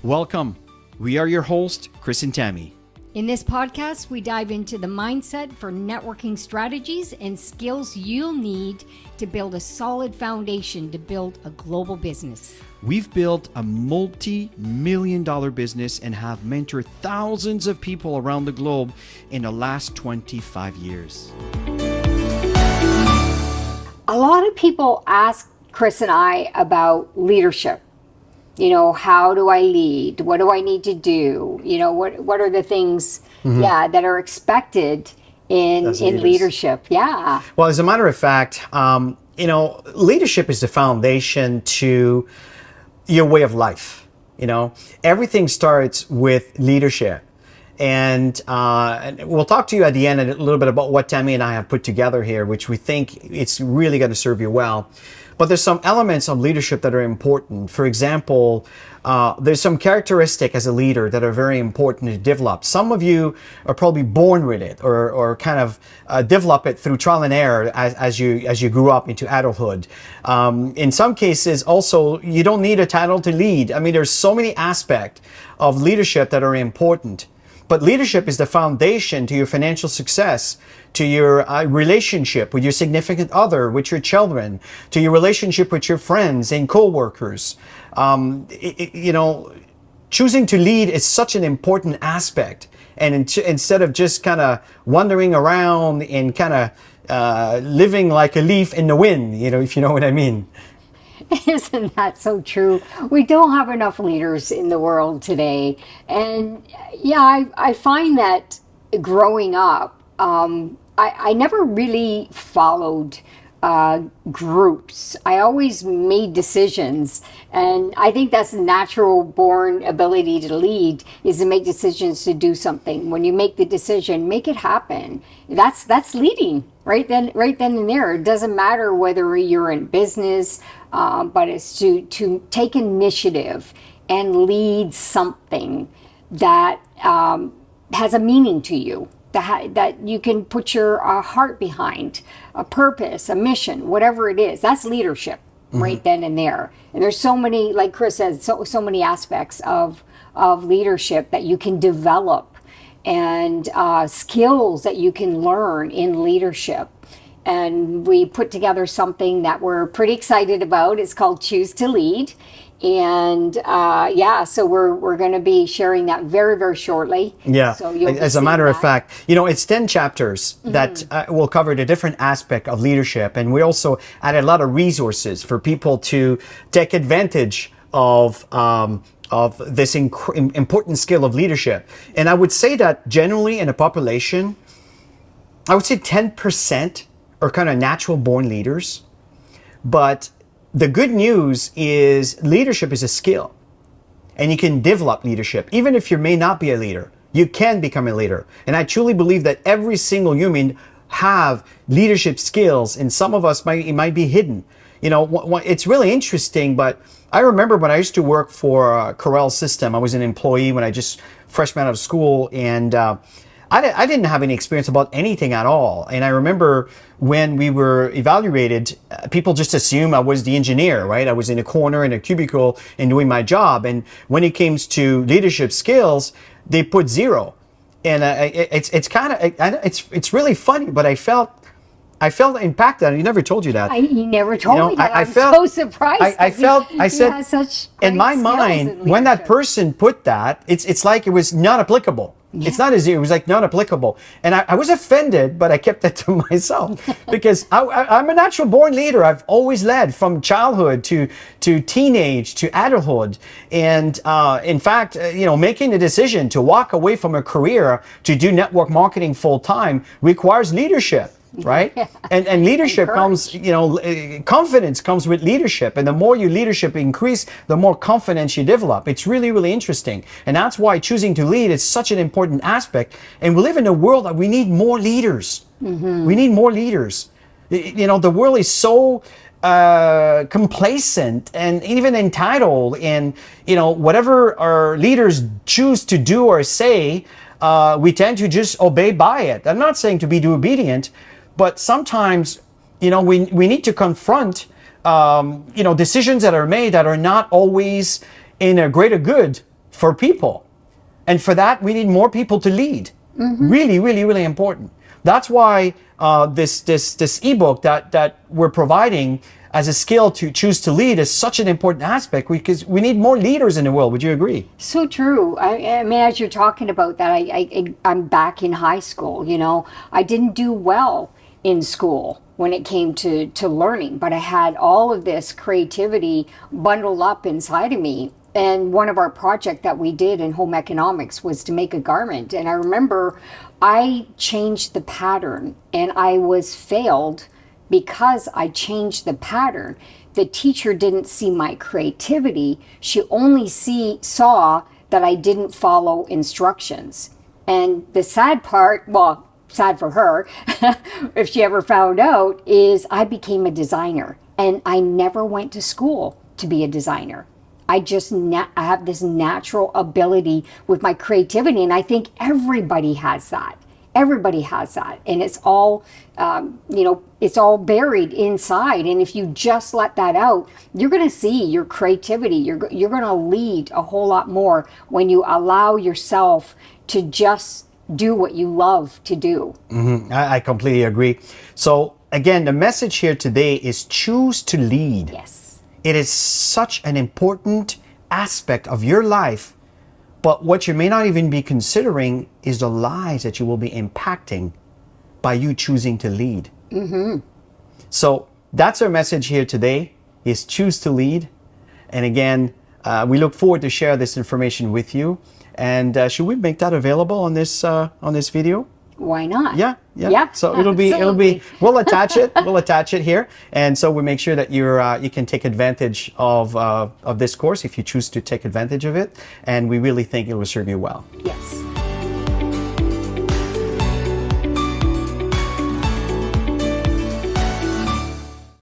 Welcome. We are your hosts, Chris and Tammy. In this podcast, we dive into the mindset for networking strategies and skills you'll need to build a solid foundation to build a global business. We've built a multi-million-dollar business and have mentored thousands of people around the globe in the last 25 years. A lot of people ask Chris and I about leadership. You know, how do I lead? What do I need to do? You know, what are the things, that are expected in leadership? Yeah. Well, as a matter of fact, leadership is the foundation to your way of life. You know, everything starts with leadership. And we'll talk to you at the end a little bit about what Tammy and I have put together here, which we think it's really going to serve you well. But there's some elements of leadership that are important. For example, there's some characteristic as a leader that are very important to develop. Some of you are probably born with it or kind of develop it through trial and error as you grew up into adulthood. In some cases, also, you don't need a title to lead. I mean, there's so many aspects of leadership that are important. But leadership is the foundation to your financial success, to your relationship with your significant other, with your children, to your relationship with your friends and co-workers. Choosing to lead is such an important aspect. And instead of just kind of wandering around and kind of living like a leaf in the wind, if you know what I mean. Isn't that so true? We don't have enough leaders in the world today. And I find that growing up, I never really followed groups. I always made decisions. And I think that's a natural born ability to lead, is to make decisions to do something. When you make the decision, make it happen. That's leading right then and there. It doesn't matter whether you're in business, but it's to take initiative and lead something that has a meaning to you, that you can put your heart behind, a purpose, a mission, whatever it is. That's leadership right then and there. And there's so many, like Chris said, so many aspects of leadership that you can develop, and skills that you can learn in leadership. And we put together something that we're pretty excited about. It's called Choose to Lead. And so we're going to be sharing that very, very shortly. Yeah, so as a matter of fact, it's 10 chapters that will cover the different aspect of leadership. And we also added a lot of resources for people to take advantage of this important skill of leadership. And I would say that generally in a population, I would say 10% are kind of natural born leaders. But the good news is leadership is a skill, and you can develop leadership. Even if you may not be a leader, you can become a leader. And I truly believe that every single human have leadership skills, and some of us it might be hidden. It's really interesting, but I remember when I used to work for Corel System, I was an employee when I just freshman out of school, and I didn't have any experience about anything at all. And I remember when we were evaluated, people just assumed I was the engineer, right? I was in a corner in a cubicle and doing my job. And when it came to leadership skills, they put 0. And it's really funny, but I felt impacted. He never told you that. He never told me that. I'm so surprised. I said, such in my mind, when that person put that, it's like it was not applicable. Yeah. It's not as it was like not applicable. And I was offended, but I kept that to myself because I'm a natural born leader. I've always led from childhood to teenage to adulthood. And in fact, making the decision to walk away from a career to do network marketing full time requires leadership. Right? Yeah. And leadership comes, confidence comes with leadership. And the more your leadership increase, the more confidence you develop. It's really, really interesting. And that's why choosing to lead is such an important aspect. And we live in a world that we need more leaders. We need more leaders. The world is so complacent and even entitled. And, whatever our leaders choose to do or say, we tend to just obey by it. I'm not saying to be obedient, but sometimes, we need to confront, decisions that are made that are not always in a greater good for people. And for that, we need more people to lead. Really, really, really important. That's why this ebook that we're providing as a skill to choose to lead is such an important aspect, because we need more leaders in the world. Would you agree? So true. I mean, as you're talking about that, I'm back in high school. You know, I didn't do well in school when it came to learning, but I had all of this creativity bundled up inside of me. And one of our project that we did in home economics was to make a garment. And I remember I changed the pattern, and I was failed because I changed the pattern. The teacher didn't see my creativity. She only saw that I didn't follow instructions. And the sad part, well, sad for her, if she ever found out, is I became a designer. And I never went to school to be a designer. I have this natural ability with my creativity, and I think everybody has that. Everybody has that, and it's all, it's all buried inside. And if you just let that out, you're going to see your creativity. You're going to lead a whole lot more when you allow yourself to just do what you love to do. I completely agree. So again, the message here today is choose to lead. Yes. It is such an important aspect of your life, but what you may not even be considering is the lives that you will be impacting by you choosing to lead. So that's our message here today, is choose to lead. And again, we look forward to share this information with you. And should we make that available on this video? Why not? Yeah. So it'll be. We'll attach it. We'll attach it here, and so we make sure that you can take advantage of this course if you choose to take advantage of it. And we really think it will serve you well. Yes.